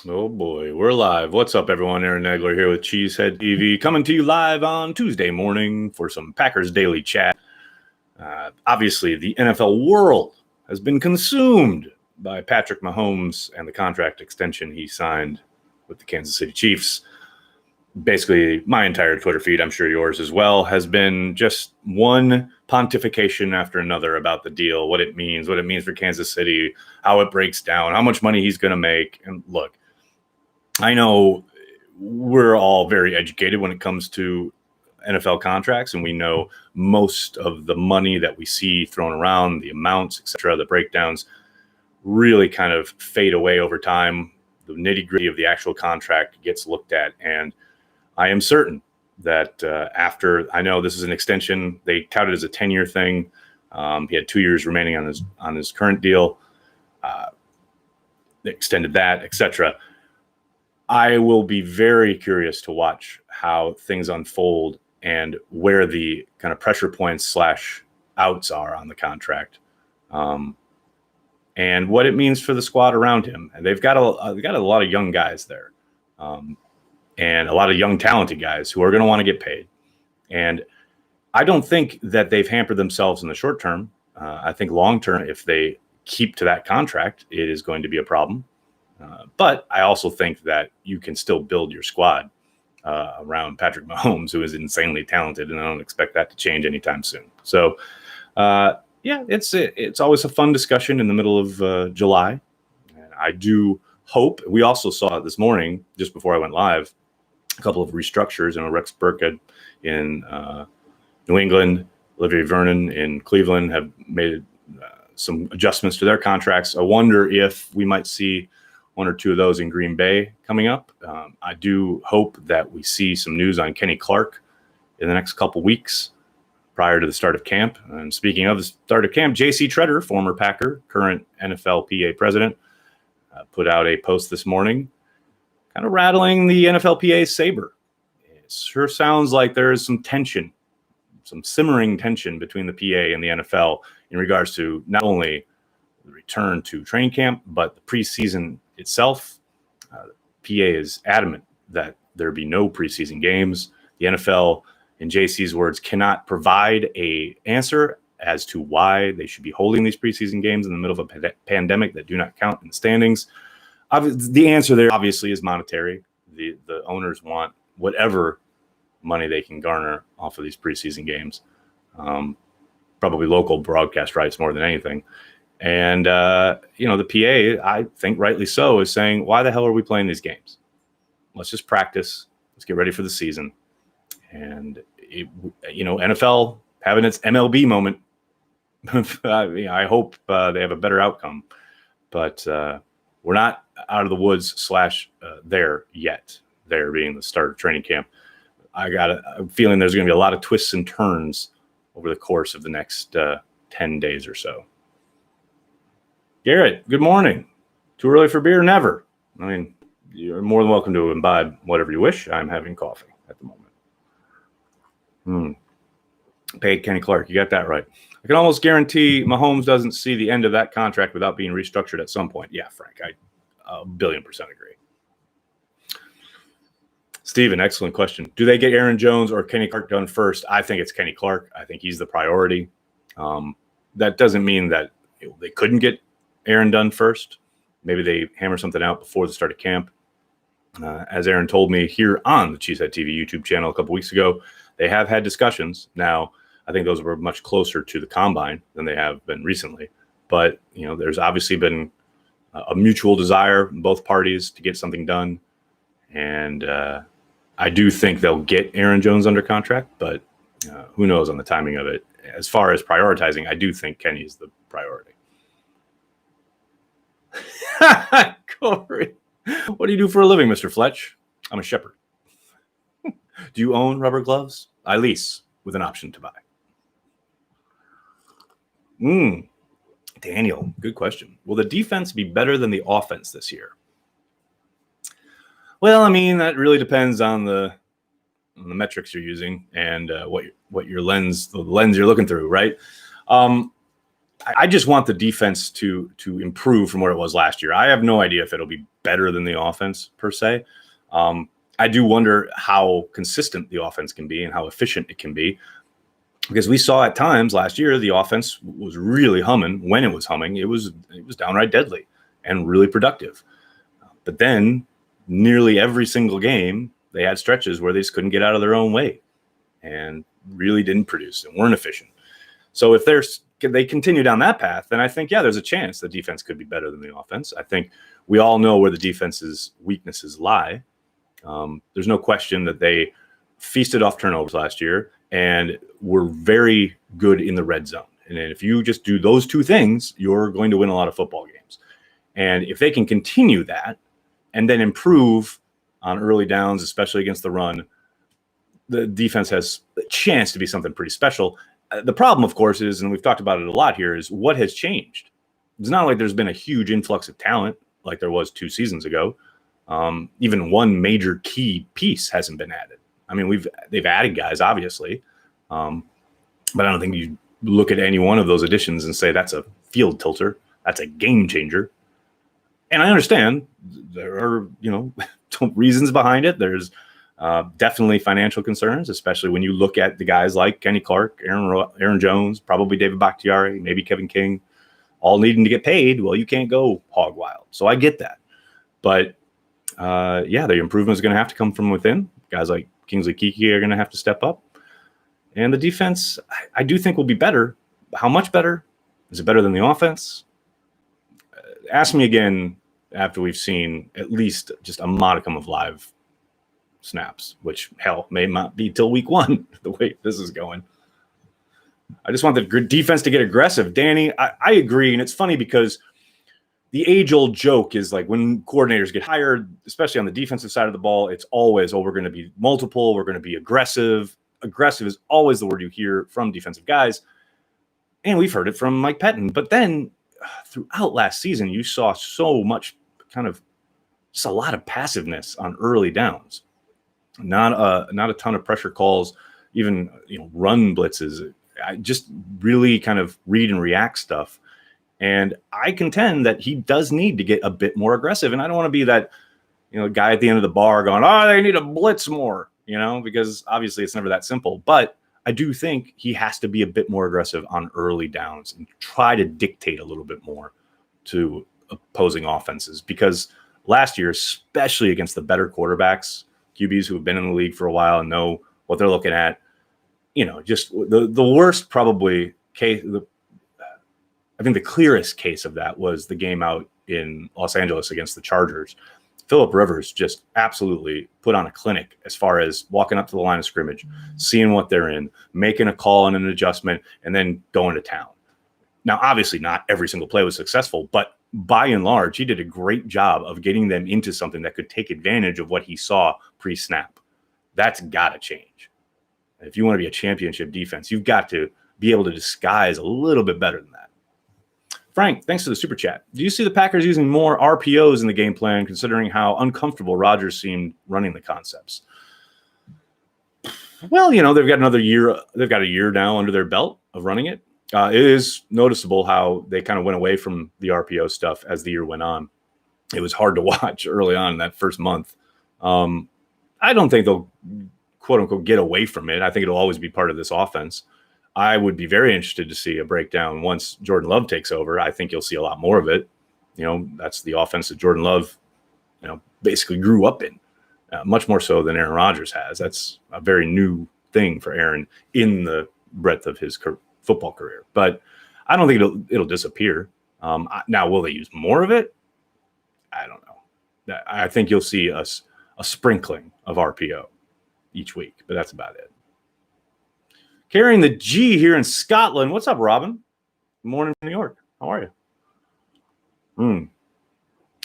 Oh boy, we're live. What's up, everyone? Aaron Nagler here with Cheesehead TV, coming to you live on Tuesday morning for some Packers Daily Chat. Obviously, the NFL world has been consumed by Patrick Mahomes and the contract extension he signed with the Kansas City Chiefs. Basically, my entire Twitter feed, I'm sure yours as well, has been just one pontification after another about the deal, what it means for Kansas City, how it breaks down, how much money he's going to make. And look, I know we're all very educated when it comes to NFL contracts, and we know most of the money that we see thrown around, the amounts, etc., the breakdowns really kind of fade away over time. The nitty-gritty of the actual contract gets looked at, and I am certain that after, I know this is an extension, they touted as a 10-year thing. He had 2 years remaining on his current deal. They extended that, etc. I will be very curious to watch how things unfold and where the kind of pressure points / outs are on the contract, and what it means for the squad around him. And they've got a lot of young guys there, and a lot of young talented guys who are going to want to get paid. And I don't think that they've hampered themselves in the short term. I think long term, if they keep to that contract, it is going to be a problem. But I also think that you can still build your squad around Patrick Mahomes, who is insanely talented, and I don't expect that to change anytime soon. So, it's always a fun discussion in the middle of July. And I do hope. We also saw this morning, just before I went live, a couple of restructures. Rex Burkhead in New England, Olivier Vernon in Cleveland have made some adjustments to their contracts. I wonder if we might see one or two of those in Green Bay coming up. I do hope that we see some news on Kenny Clark in the next couple weeks prior to the start of camp. And speaking of the start of camp, J.C. Tretter, former Packer, current NFLPA president, put out a post this morning kind of rattling the NFLPA's saber. It sure sounds like there is some tension, some simmering tension between the PA and the NFL in regards to not only the return to training camp, but the preseason itself. The PA is adamant that there be no preseason games. The NFL, in JC's words, cannot provide an answer as to why they should be holding these preseason games in the middle of a pandemic that do not count in the standings. The answer there obviously is monetary. The owners want whatever money they can garner off of these preseason games, probably local broadcast rights more than anything. And, the PA, I think rightly so, is saying, why the hell are we playing these games? Let's just practice. Let's get ready for the season. And, NFL having its MLB moment. I hope they have a better outcome. But we're not out of the woods / there yet, there being the start of training camp. I got a feeling there's going to be a lot of twists and turns over the course of the next 10 days or so. Garrett, good morning. Too early for beer? Never. I mean, you're more than welcome to imbibe whatever you wish. I'm having coffee at the moment. Paid Kenny Clark. You got that right. I can almost guarantee Mahomes doesn't see the end of that contract without being restructured at some point. Yeah, Frank, I 1,000,000,000% agree. Steven, excellent question. Do they get Aaron Jones or Kenny Clark done first? I think it's Kenny Clark. I think he's the priority. That doesn't mean that they couldn't get Aaron done first. Maybe they hammer something out before the start of camp. As Aaron told me here on the Cheesehead TV YouTube channel a couple weeks ago, they have had discussions. Now, I think those were much closer to the combine than they have been recently. But, there's obviously been a mutual desire in both parties to get something done. And I do think they'll get Aaron Jones under contract, but who knows on the timing of it. As far as prioritizing, I do think Kenny is the priority. Corey, what do you do for a living, Mr. Fletch? I'm a shepherd. Do you own rubber gloves? I lease with an option to buy. Daniel, good question. Will the defense be better than the offense this year? Well, I mean, that really depends on the metrics you're using and what your lens, the lens you're looking through, right? I just want the defense to improve from where it was last year. I have no idea if it'll be better than the offense per se. I do wonder how consistent the offense can be and how efficient it can be, because we saw at times last year the offense was really humming. When it was humming, it was downright deadly and really productive. But then nearly every single game, they had stretches where they just couldn't get out of their own way and really didn't produce and weren't efficient. So if they continue down that path, then I think, yeah, there's a chance the defense could be better than the offense. I think we all know where the defense's weaknesses lie. There's no question that they feasted off turnovers last year and were very good in the red zone. And if you just do those two things, you're going to win a lot of football games. And if they can continue that and then improve on early downs, especially against the run, the defense has a chance to be something pretty special. The problem, of course, is, and we've talked about it a lot here, is what has changed. It's not like there's been a huge influx of talent like there was 2 seasons ago. Even one major key piece hasn't been added. I mean, they've added guys, obviously, but I don't think you look at any one of those additions and say that's a field tilter, that's a game changer. And I understand there are, reasons behind it. There's definitely financial concerns, especially when you look at the guys like Kenny Clark, Aaron Jones, probably David Bakhtiari, maybe Kevin King, all needing to get paid. Well, you can't go hog wild. So I get that. But the improvement is going to have to come from within. Guys like Kingsley Keke are going to have to step up. And the defense, I do think will be better. How much better? Is it better than the offense? Ask me again after we've seen at least just a modicum of live snaps, which hell may not be till week 1 the way this is going. I just want the defense to get aggressive. Danny, I agree. And it's funny because the age-old joke is like when coordinators get hired, especially on the defensive side of the ball, it's always, we're going to be multiple, we're going to be aggressive. Aggressive is always the word you hear from defensive guys. And we've heard it from Mike Pettin. But then throughout last season, you saw so much just a lot of passiveness on early downs. Not a ton of pressure calls, even run blitzes. I just really kind of read and react stuff. And I contend that he does need to get a bit more aggressive. And I don't want to be that guy at the end of the bar going, they need to blitz more, because obviously it's never that simple. But I do think he has to be a bit more aggressive on early downs and try to dictate a little bit more to opposing offenses. Because last year, especially against the better quarterbacks, QBs who have been in the league for a while and know what they're looking at, just the worst probably case. I think the clearest case of that was the game out in Los Angeles against the Chargers. Phillip Rivers just absolutely put on a clinic as far as walking up to the line of scrimmage, seeing what they're in, making a call and an adjustment, and then going to town. Now, obviously not every single play was successful, but by and large, he did a great job of getting them into something that could take advantage of what he saw pre-snap. That's got to change. If you want to be a championship defense, you've got to be able to disguise a little bit better than that. Frank, thanks for the super chat. Do you see the Packers using more RPOs in the game plan, considering how uncomfortable Rodgers seemed running the concepts? Well, they've got another year. They've got a year now under their belt of running it. It is noticeable how they kind of went away from the RPO stuff as the year went on. It was hard to watch early on in that first month. I don't think they'll, quote unquote, get away from it. I think it'll always be part of this offense. I would be very interested to see a breakdown once Jordan Love takes over. I think you'll see a lot more of it. That's the offense that Jordan Love, basically grew up in, much more so than Aaron Rodgers has. That's a very new thing for Aaron in the breadth of his football career. But I don't think it'll disappear. Now, will they use more of it? I don't know. I think you'll see a sprinkling of RPO each week, but that's about it. Carrying the G here in Scotland. What's up, Robin? Good morning from New York. How are you? Do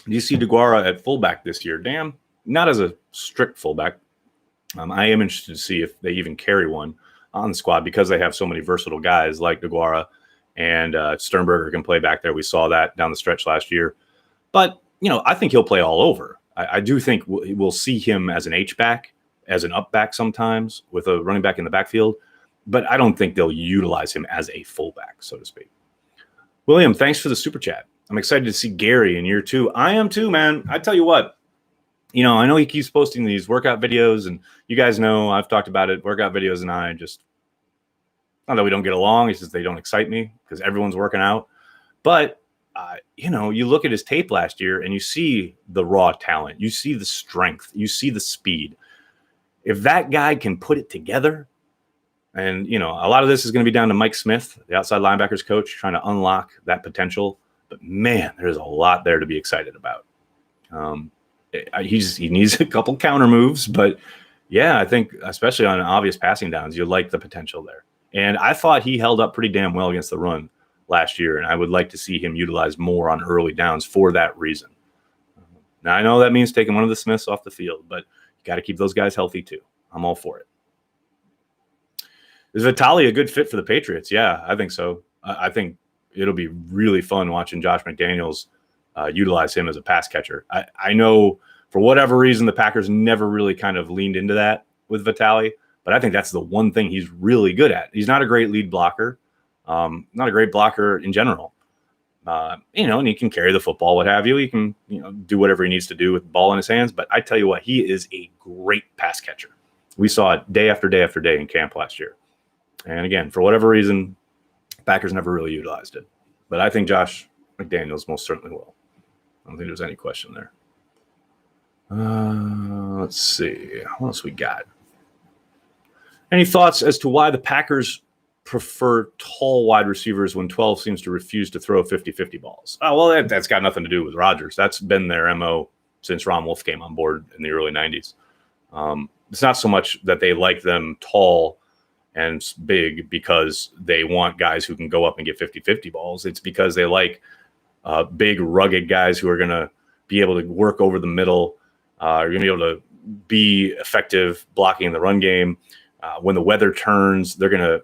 you see DeGuara at fullback this year? Damn, not as a strict fullback. I am interested to see if they even carry one on the squad because they have so many versatile guys like DeGuara and Sternberger can play back there. We saw that down the stretch last year. But, I think he'll play all over. I do think we'll see him as an H-back, as an up-back sometimes with a running back in the backfield. But I don't think they'll utilize him as a fullback, so to speak. William, thanks for the super chat. I'm excited to see Gary in year 2. I am too, man. I tell you what, I know he keeps posting these workout videos, and you guys know I've talked about it. Workout videos and I just, not that we don't get along, it's just they don't excite me because everyone's working out. But, you look at his tape last year and you see the raw talent. You see the strength. You see the speed. If that guy can put it together, and, a lot of this is going to be down to Mike Smith, the outside linebackers coach, trying to unlock that potential. But, man, there's a lot there to be excited about. He needs a couple counter moves. But, yeah, I think especially on obvious passing downs, you like the potential there. And I thought he held up pretty damn well against the run last year, and I would like to see him utilized more on early downs for that reason. Now, I know that means taking one of the Smiths off the field, but you got to keep those guys healthy too. I'm all for it. Is Vitale a good fit for the Patriots? Yeah, I think so. I think it'll be really fun watching Josh McDaniels utilize him as a pass catcher. I know for whatever reason the Packers never really kind of leaned into that with Vitale, but I think that's the one thing he's really good at. He's not a great lead blocker, not a great blocker in general. And he can carry the football, what have you. He can, do whatever he needs to do with the ball in his hands. But I tell you what, he is a great pass catcher. We saw it day after day after day in camp last year. And again, for whatever reason, Packers never really utilized it. But I think Josh McDaniels most certainly will. I don't think there's any question there. Let's see. What else we got? Any thoughts as to why the Packers prefer tall wide receivers when 12 seems to refuse to throw 50-50 balls? Oh, well, that's got nothing to do with Rodgers. That's been their MO since Ron Wolf came on board in the early 90s. It's not so much that they like them tall and big because they want guys who can go up and get 50-50 balls. It's because they like big, rugged guys who are going to be able to work over the middle, are going to be able to be effective blocking in the run game. When the weather turns, they're going to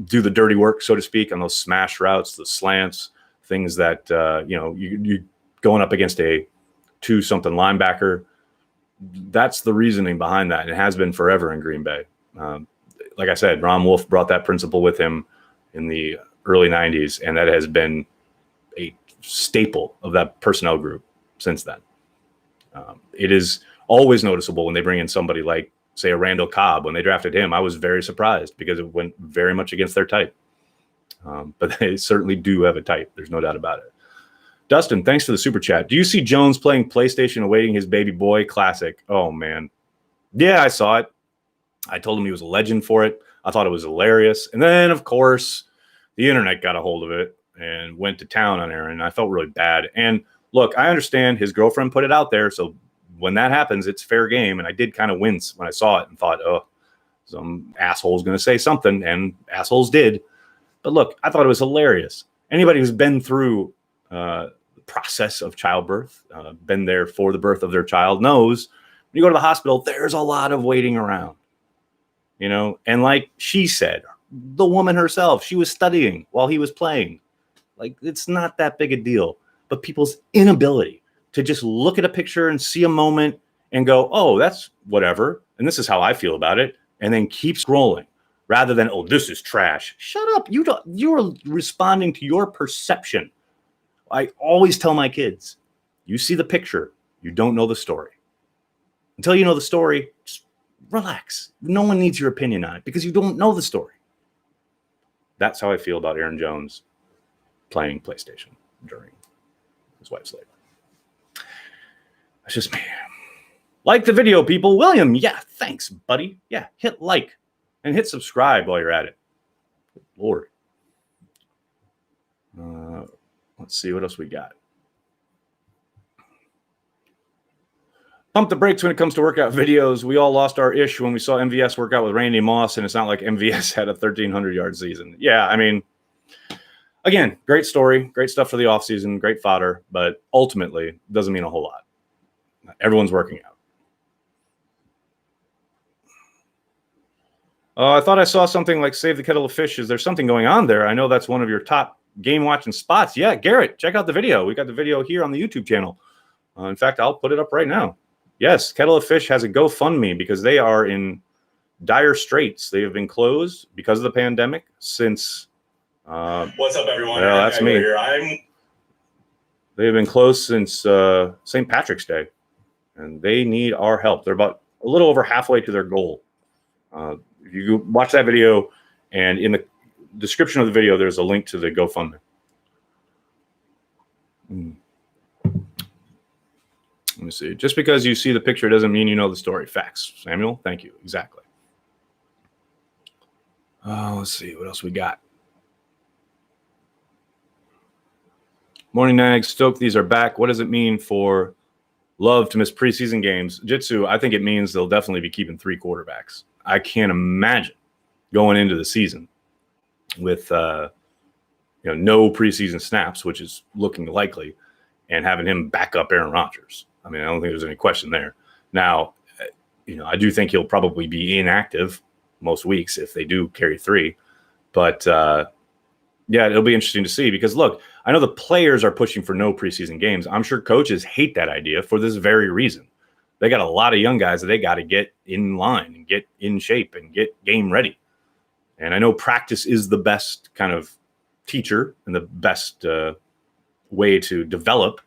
do the dirty work, so to speak, on those smash routes, the slants, things that, you going up against a 2-something linebacker. That's the reasoning behind that. And it has been forever in Green Bay. Like I said, Ron Wolf brought that principle with him in the early 90s, and that has been a staple of that personnel group since then. It is always noticeable when they bring in somebody like, say, a Randall Cobb. When they drafted him, I was very surprised because it went very much against their type. But they certainly do have a type. There's no doubt about it. Dustin, thanks for the super chat. Do you see Jones playing PlayStation awaiting his baby boy? Classic. Oh, man. Yeah, I saw it. I told him he was a legend for it. I thought it was hilarious. And then, of course, the internet got a hold of it and went to town on Aaron. I felt really bad. And look, I understand his girlfriend put it out there. So when that happens, it's fair game. And I did kind of wince when I saw it and thought, oh, some asshole's going to say something. And assholes did. But look, I thought it was hilarious. Anybody who's been through the process of childbirth, been there for the birth of their child, knows when you go to the hospital, there's a lot of waiting around. And like she said, the woman herself, she was studying while he was playing. Like, it's not that big a deal. But people's inability to just look at a picture and see a moment and go, oh, that's whatever. And this is how I feel about it. And then keep scrolling rather than, oh, this is trash. Shut up. You're responding to your perception. I always tell my kids, you see the picture, you don't know the story. Until you know the story, just relax. No one needs your opinion on it because you don't know the story. That's how I feel about Aaron Jones playing PlayStation during his wife's labor. That's just me. Like the video, people. William, yeah, thanks, buddy. Yeah, hit like and hit subscribe while you're at it. Good Lord. Let's see what else we got. Pump the brakes when it comes to workout videos. We all lost our ish when we saw MVS work out with Randy Moss, and it's not like MVS had a 1,300-yard season. Yeah, I mean, again, great story, great stuff for the offseason, great fodder, but ultimately doesn't mean a whole lot. Everyone's working out. I thought I saw something like Save the Kettle of Fish. Is there something going on there? I know that's one of your top game-watching spots. Yeah, Garrett, check out the video. We got the video here on the YouTube channel. In fact, I'll put it up right now. Yes, Kettle of Fish has a GoFundMe because they are in dire straits. They have been closed because of the pandemic since What's up, everyone? Well, that's me. Here. They've been close since St. Patrick's Day, and they need our help. They're about a little over halfway to their goal. If you watch that video, and in the description of the video, there's a link to the GoFundMe. Let me see. Just because you see the picture doesn't mean you know the story. Facts, Samuel. Thank you. Exactly. Let's see. What else we got? Morning Nags. Stoked these are back. What does it mean for Love to miss preseason games? Jitsu, I think it means they'll definitely be keeping 3 quarterbacks. I can't imagine going into the season with no preseason snaps, which is looking likely, and having him back up Aaron Rodgers. I mean, I don't think there's any question there. Now, I do think he'll probably be inactive most weeks if they do carry 3. But, it'll be interesting to see because, look, I know the players are pushing for no preseason games. I'm sure coaches hate that idea for this very reason. They got a lot of young guys that they got to get in line and get in shape and get game ready. And I know practice is the best kind of teacher and the best way to develop.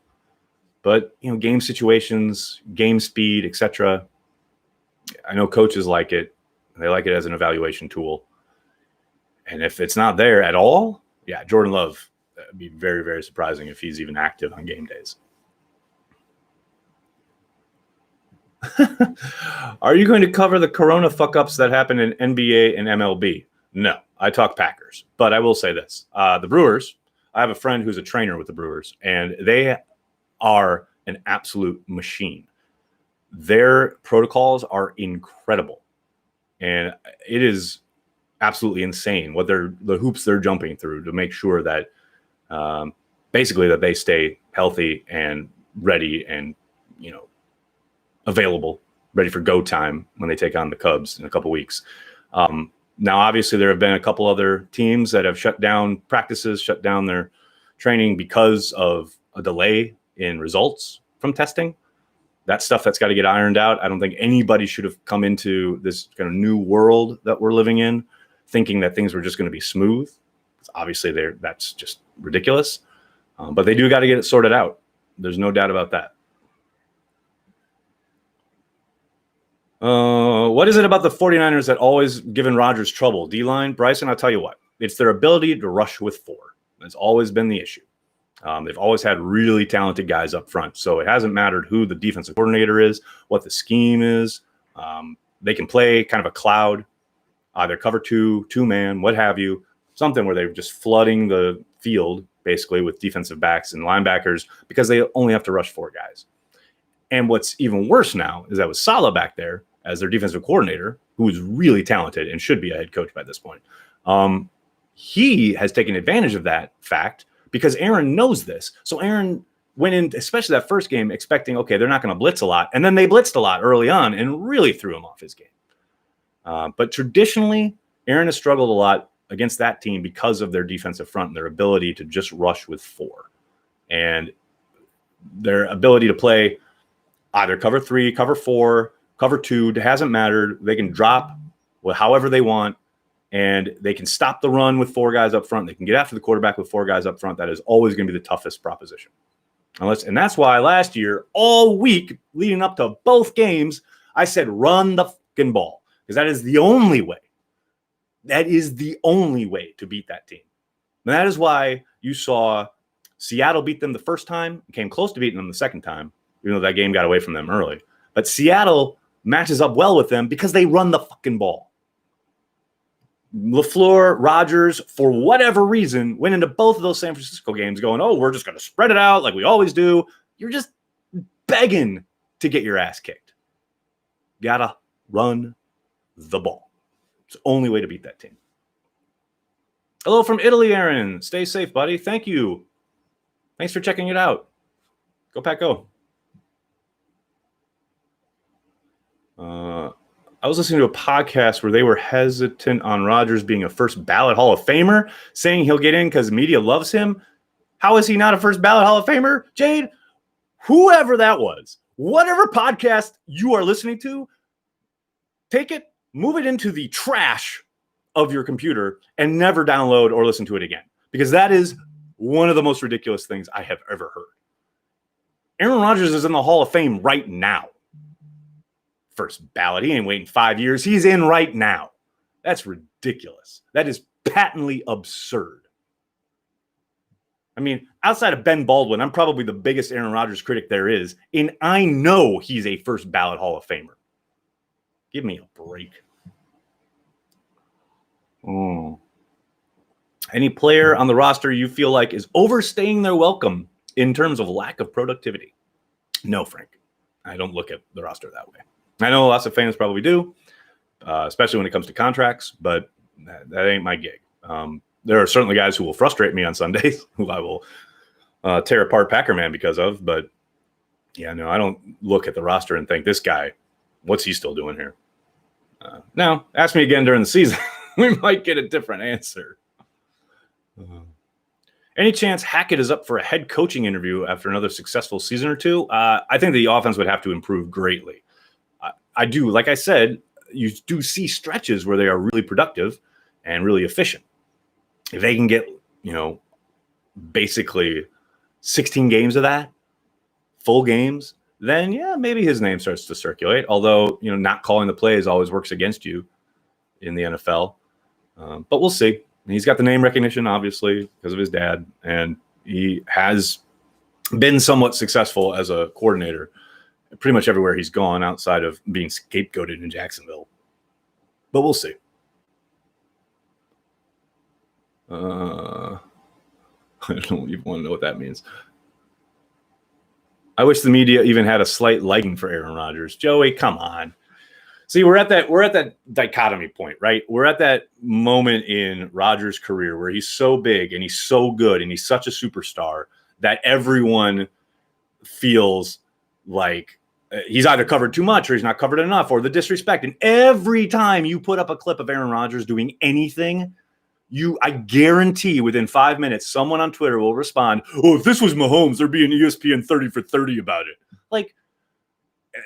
But, game situations, game speed, etc. I know coaches like it. They like it as an evaluation tool. And if it's not there at all, Jordan Love, it'd be very, very surprising if he's even active on game days. Are you going to cover the corona fuck-ups that happen in NBA and MLB? No, I talk Packers. But I will say this. The Brewers, I have a friend who's a trainer with the Brewers, and they are an absolute machine. Their protocols are incredible. And it is absolutely insane what the hoops they're jumping through to make sure that basically that they stay healthy and ready and, available, ready for go time when they take on the Cubs in a couple weeks. Now, obviously, there have been a couple other teams that have shut down practices, shut down their training because of a delay in results from testing. That's stuff that's got to get ironed out. I don't think anybody should have come into this kind of new world that we're living in thinking that things were just going to be smooth. Obviously, that's just ridiculous. But they do got to get it sorted out. There's no doubt about that. What is it about the 49ers that always given Rodgers trouble? D-line, Bryson, I'll tell you what. It's their ability to rush with 4. That's always been the issue. They've always had really talented guys up front. So it hasn't mattered who the defensive coordinator is, what the scheme is. They can play kind of a cloud, either cover 2, 2-man, what have you, something where they're just flooding the field basically with defensive backs and linebackers because they only have to rush 4 guys. And what's even worse now is that with Saleh back there as their defensive coordinator, who is really talented and should be a head coach by this point, he has taken advantage of that fact because Aaron knows this. So Aaron went in, especially that first game, expecting, okay, they're not going to blitz a lot. And then they blitzed a lot early on and really threw him off his game. But traditionally, Aaron has struggled a lot against that team because of their defensive front and their ability to just rush with 4. And their ability to play either cover 3, cover 4, cover 2, it hasn't mattered. They can drop however they want, and they can stop the run with 4 guys up front. They can get after the quarterback with 4 guys up front. That is always going to be the toughest proposition. And that's why last year, all week leading up to both games, I said, run the fucking ball, because that is the only way. That is the only way to beat that team. And that is why you saw Seattle beat them the first time, came close to beating them the second time, even though that game got away from them early. But Seattle matches up well with them because they run the fucking ball. LaFleur, Rodgers, for whatever reason, went into both of those San Francisco games going, oh, we're just going to spread it out like we always do. You're just begging to get your ass kicked. Gotta run the ball. It's the only way to beat that team. Hello from Italy, Aaron. Stay safe, buddy. Thank you. Thanks for checking it out. Go Pack, go. I was listening to a podcast where they were hesitant on Rodgers being a first ballot Hall of Famer, saying he'll get in because media loves him. How is he not a first ballot Hall of Famer, Jade? Whoever that was, whatever podcast you are listening to, take it, move it into the trash of your computer, and never download or listen to it again. because that is one of the most ridiculous things I have ever heard. Aaron Rodgers is in the Hall of Fame right now. First ballot. He ain't waiting 5 years. He's in right now. That's ridiculous. That is patently absurd. I mean, outside of Ben Baldwin, I'm probably the biggest Aaron Rodgers critic there is, and I know he's a first ballot Hall of Famer. Give me a break. Any player on the roster you feel like is overstaying their welcome in terms of lack of productivity? No, Frank. I don't look at the roster that way. I know lots of fans probably do, especially when it comes to contracts, but that ain't my gig. There are certainly guys who will frustrate me on Sundays, who I will tear apart Packerman because of. But, yeah, no, I don't look at the roster and think, this guy, what's he still doing here? Now, ask me again during the season. We might get a different answer. Any chance Hackett is up for a head coaching interview after another successful season or two? I think the offense would have to improve greatly. I do, like I said, you do see stretches where they are really productive and really efficient. If they can get, basically 16 games of that, full games, then, yeah, maybe his name starts to circulate. Although, not calling the plays always works against you in the NFL. But we'll see. He's got the name recognition, obviously, because of his dad. And he has been somewhat successful as a coordinator pretty much everywhere he's gone outside of being scapegoated in Jacksonville. But we'll see. I don't even want to know what that means. I wish the media even had a slight liking for Aaron Rodgers. Joey, come on. See, we're at that dichotomy point, right? We're at that moment in Rodgers' career where he's so big and he's so good and he's such a superstar that everyone feels like he's either covered too much or he's not covered enough, or the disrespect. And every time you put up a clip of Aaron Rodgers doing anything, I guarantee within 5 minutes, someone on Twitter will respond, "Oh, if this was Mahomes, there'd be an ESPN 30 for 30 about it." Like,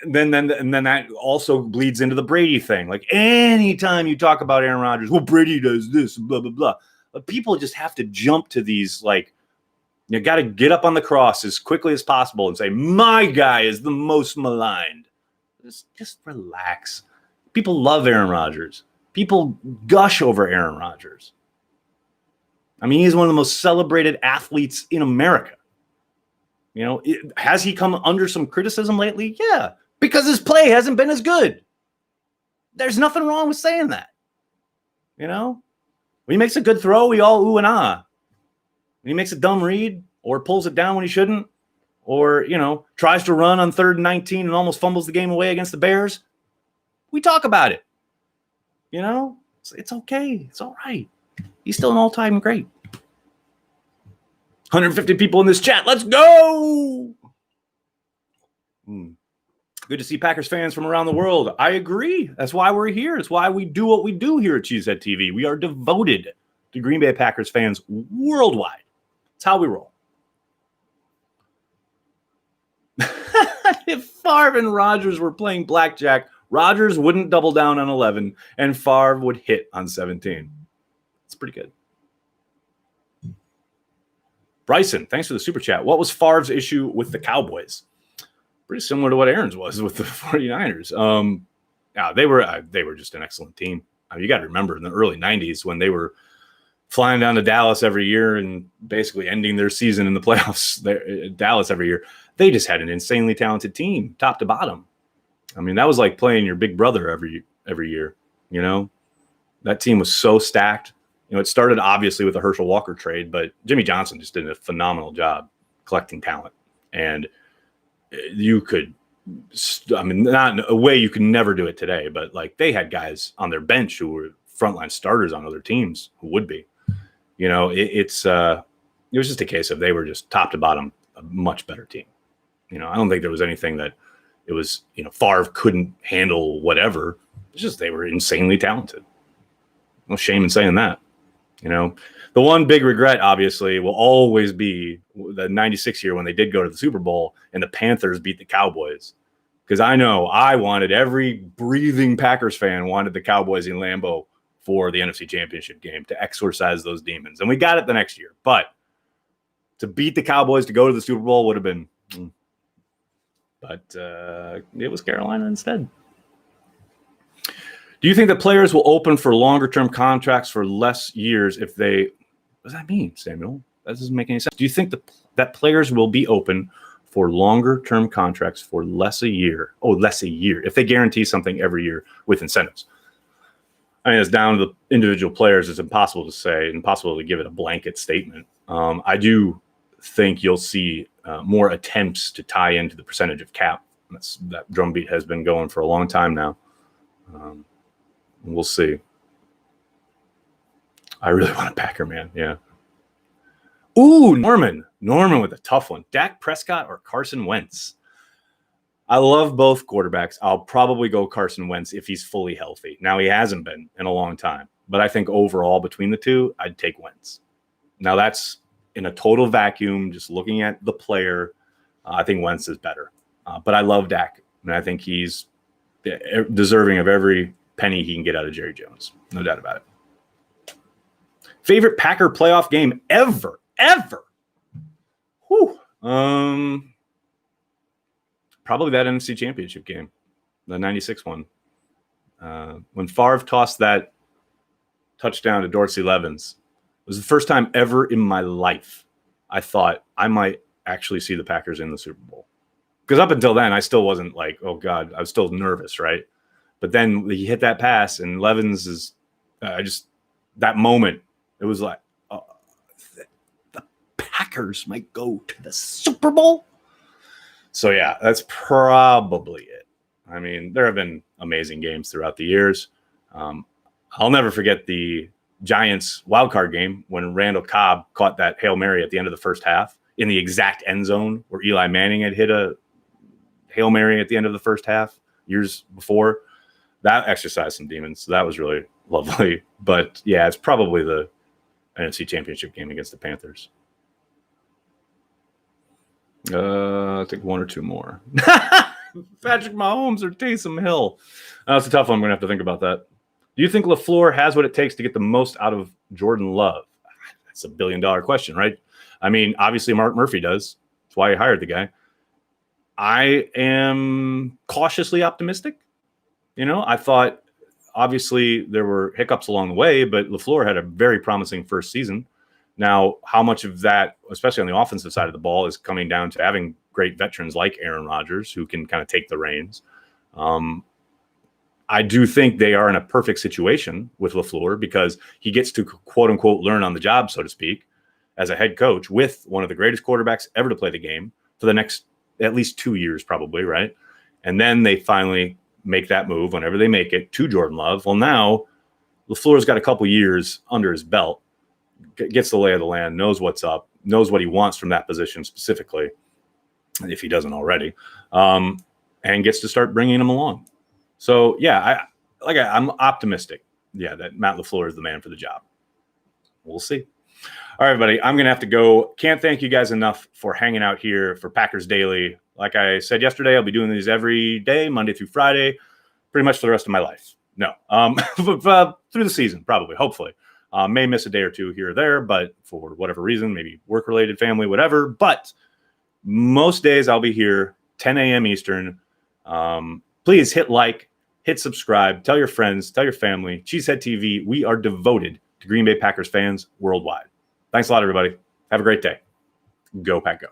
then that also bleeds into the Brady thing. Like, anytime you talk about Aaron Rodgers, well, Brady does this, blah, blah, blah. But people just have to jump to these, like, you got to get up on the cross as quickly as possible and say, my guy is the most maligned. Just relax. People love Aaron Rodgers. People gush over Aaron Rodgers. I mean, he's one of the most celebrated athletes in America. Has he come under some criticism lately? Yeah, because his play hasn't been as good. There's nothing wrong with saying that. When he makes a good throw, we all ooh and ah. When he makes a dumb read or pulls it down when he shouldn't, or, tries to run on 3rd and 19 and almost fumbles the game away against the Bears, we talk about it. It's okay. It's all right. He's still an all-time great. 150 people in this chat. Let's go. Good to see Packers fans from around the world. I agree. That's why we're here. It's why we do what we do here at Cheesehead TV. We are devoted to Green Bay Packers fans worldwide. That's how we roll. If Favre and Rodgers were playing blackjack, Rodgers wouldn't double down on 11, and Favre would hit on 17. It's pretty good. Bryson, thanks for the super chat. What was Favre's issue with the Cowboys? Pretty similar to what Aaron's was with the 49ers. They were just an excellent team. You got to remember in the early 90s when they were flying down to Dallas every year and basically ending their season in the playoffs Dallas every year. They just had an insanely talented team, top to bottom. I mean, that was like playing your big brother every year. That team was so stacked. It started obviously with the Herschel Walker trade, but Jimmy Johnson just did a phenomenal job collecting talent. And you could, not in a way you could never do it today, but like they had guys on their bench who were frontline starters on other teams who would be. It was just a case of they were just top to bottom a much better team. I don't think there was anything that it was, Favre couldn't handle whatever. It's just they were insanely talented. No shame in saying that. The one big regret, obviously, will always be the 96 year when they did go to the Super Bowl and the Panthers beat the Cowboys. Because I know every breathing Packers fan wanted the Cowboys in Lambeau for the NFC Championship game to exorcise those demons. And we got it the next year. But to beat the Cowboys to go to the Super Bowl would have been... But it was Carolina instead. Do you think that players will open for longer-term contracts for less years if they... What does that mean, Samuel? That doesn't make any sense. Do you think that players will be open for longer-term contracts for less a year? Oh, less a year. If they guarantee something every year with incentives. I mean, it's down to the individual players. It's impossible to say, impossible to give it a blanket statement. I do think you'll see more attempts to tie into the percentage of cap. That drumbeat has been going for a long time now. We'll see. I really want a Packer, man. Yeah. Ooh, Norman with a tough one. Dak Prescott or Carson Wentz? I love both quarterbacks. I'll probably go Carson Wentz if he's fully healthy. Now, he hasn't been in a long time, but I think overall between the two, I'd take Wentz. Now, that's in a total vacuum, just looking at the player. I think Wentz is better. But I love Dak, and I think he's deserving of every penny he can get out of Jerry Jones. No doubt about it. Favorite Packer playoff game ever. Whew. Probably that NFC Championship game, the 96 one. When Favre tossed that touchdown to Dorsey Levens, it was the first time ever in my life I thought I might actually see the Packers in the Super Bowl. Because up until then, I still wasn't like, oh, God, I was still nervous, right? But then he hit that pass, and Levens is that moment, it was like, the Packers might go to the Super Bowl. So, yeah, that's probably it. I mean, there have been amazing games throughout the years. I'll never forget the Giants wildcard game when Randall Cobb caught that Hail Mary at the end of the first half in the exact end zone where Eli Manning had hit a Hail Mary at the end of the first half years before. That exercised some demons. So that was really lovely. But, yeah, it's probably the NFC Championship game against the Panthers. I think one or two more. Patrick Mahomes or Taysom Hill? That's a tough one. I'm going to have to think about that. Do you think LaFleur has what it takes to get the most out of Jordan Love? That's $1 billion question, right? I mean, obviously Mark Murphy does. That's why he hired the guy. I am cautiously optimistic. You know, I thought obviously there were hiccups along the way, but LaFleur had a very promising first season. Now, how much of that, especially on the offensive side of the ball, is coming down to having great veterans like Aaron Rodgers who can kind of take the reins. I do think they are in a perfect situation with LaFleur because he gets to, quote unquote, learn on the job, so to speak, as a head coach with one of the greatest quarterbacks ever to play the game for the next at least 2 years, probably, right? And then they finally make that move whenever they make it to Jordan Love. Well, now LaFleur's got a couple years under his belt, gets the lay of the land, knows what's up, knows what he wants from that position specifically, if he doesn't already, and gets to start bringing him along. So, yeah, I'm optimistic, that Matt LaFleur is the man for the job. We'll see. All right, everybody, I'm going to have to go. Can't thank you guys enough for hanging out here for Packers Daily. Like I said yesterday, I'll be doing these every day, Monday through Friday, pretty much for the rest of my life. No, through the season, probably, hopefully. May miss a day or two here or there, but for whatever reason, maybe work-related, family, whatever. But most days I'll be here, 10 a.m. Eastern. Please hit like, hit subscribe, tell your friends, tell your family. Cheesehead TV, we are devoted to Green Bay Packers fans worldwide. Thanks a lot, everybody. Have a great day. Go Pack Go.